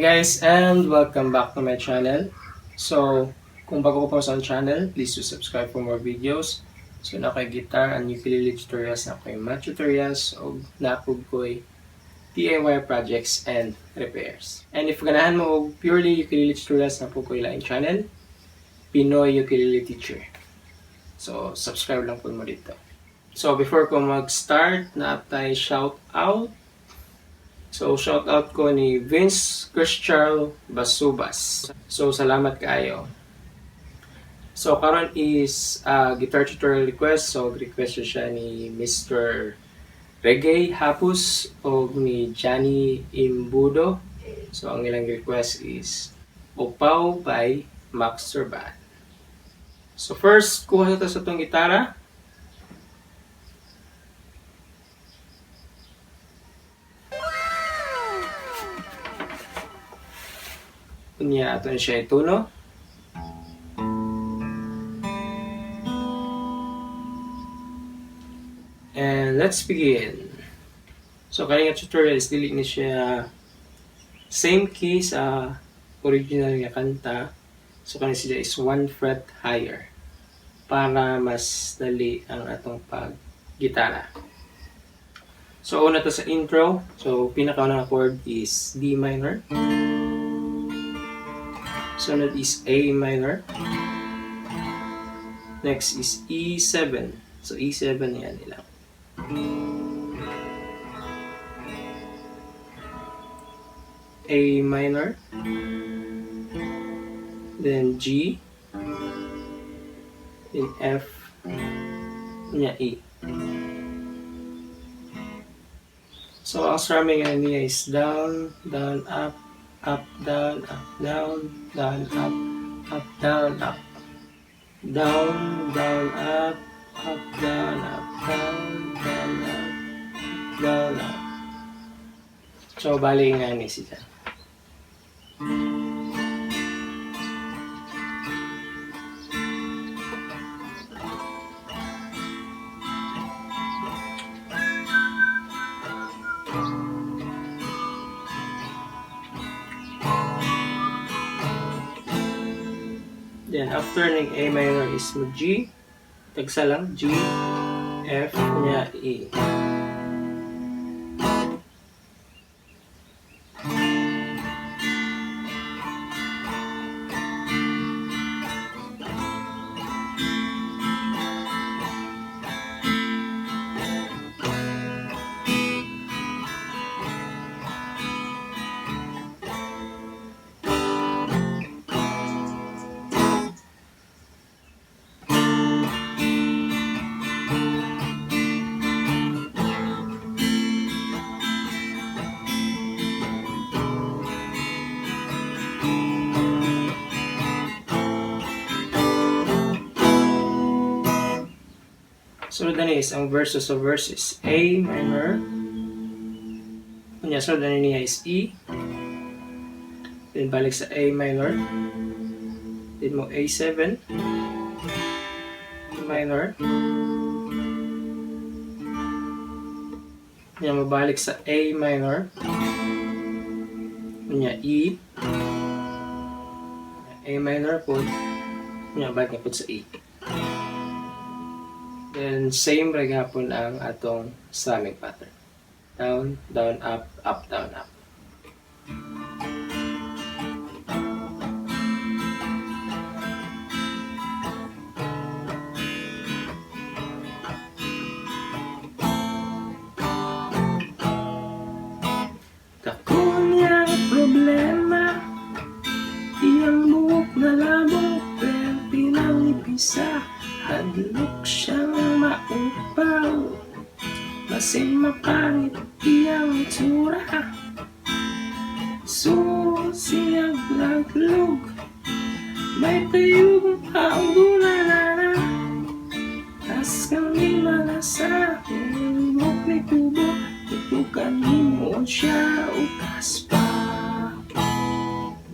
Hi guys, and welcome back to my channel. So, kung bago ko pa sa channel, please do subscribe for more videos. So, na kay guitar and ukulele tutorials, na kay math tutorials, o napog ko'y DIY projects and repairs. And if ganahan mo og purely ukulele tutorials, na po ko'y laeng channel, Pinoy Ukulele Teacher. So, subscribe lang po mo dito. So, before ko mag-start, na tayo shout out. So, shout out ko ni Vince Christian Basubas. So, salamat kayo. So, karon is guitar tutorial request. So, request siya ni Mr. Reggae Hapus o ni Johnny Imbudo. So, ang ilang request is Opaw by Max Surban. So, first, kuha na sa itong gitara. Kunya, ito na siya ituno. And let's begin. So, kanina tutorial is dili ni siya same key sa original nga kanta. So, kanina siya is 1 fret higher para mas dali ang atong pag-gitara. So, una to sa intro. So, pinakaunang chord is D minor. Sunod is A minor. Next is E7. So, E7 yan nila. A minor. Then G. Then F. Then E. So, ang strumming niya is down, down, up, up, down, down, up, down, up. Down, down, up, down, up, down, down, up, down, up. So, bali nga ni siya. Then, after ng A minor is mo G. Tagsa lang. G, F, niya, E. Sunod na niya is ang verses of verses. A minor. Kunya, sunod na niya is E. Then balik sa A minor. Then mo A7. Minor. Kunya, mabalik sa A minor. Kunya, E. A minor po. Kunya, balik na po sa E. Then, same rin hapon ang atong strumming pattern. Down, down, up, down, up. Dako niyang problema, iyang buhok na lamok, pero pinangipisa. Hadlok siyang maupaw, masin mapangit iyang itsura. Susiyag laglog, may tayong paungulan. Tas kami malasa, hulog ni kubo, ito kanimo siya upas pa.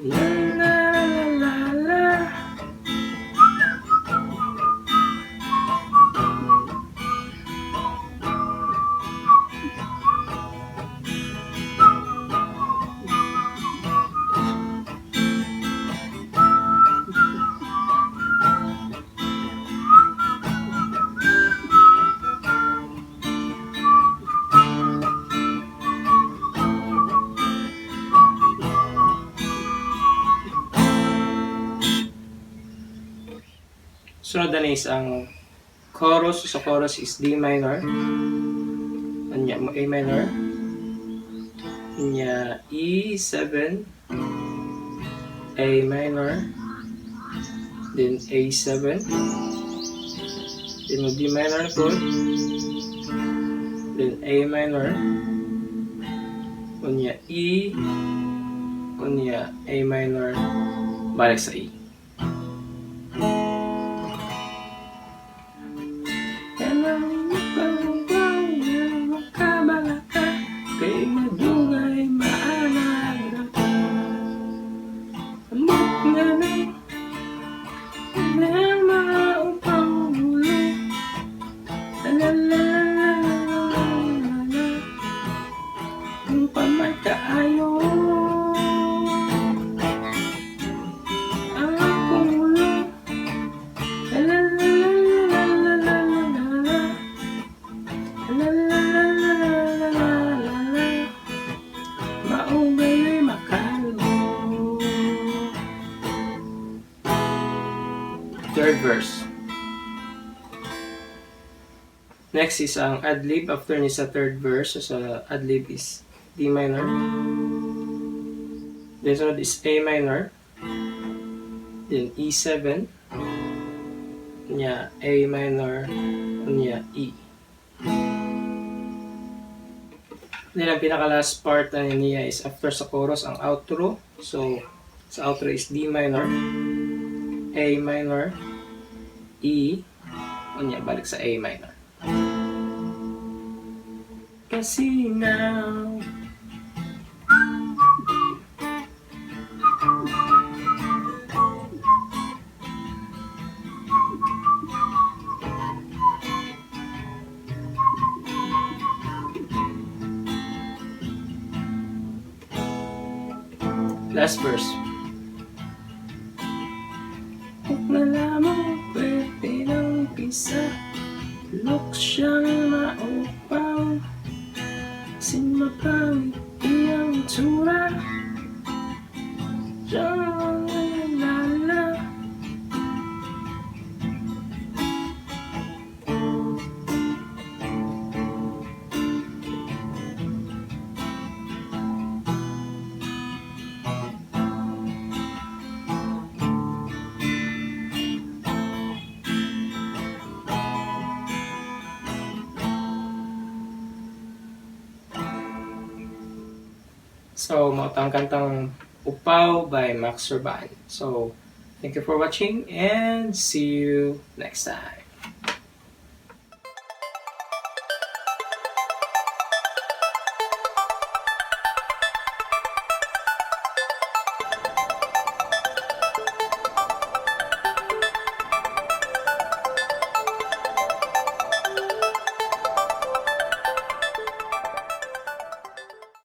La la la la. Sunod na is ang chorus. Sa chorus is D minor. Anya mo A minor. Anya E7. A minor. Then A7. Then mo D minor na po. Then A minor. Anya E. Anya A minor. Balik sa E. Third verse. Next is ang ad-lib. After ni sa third verse, so sa ad-lib is D minor. Then sunod is A minor. Then E7. Nya A minor. Nya E. Then ang pinaka-last part na niya is after sa chorus ang outro. So sa outro is D minor. A minor, E, unya balik sa A minor. Kasi now, last verse. Nalaman pwede ng pisa, looks siyang maupaw, sinmapangit iyang tsura, siyang nalala. So, mautang kantang Opaw by Max Surban. So, thank you for watching and see you next time.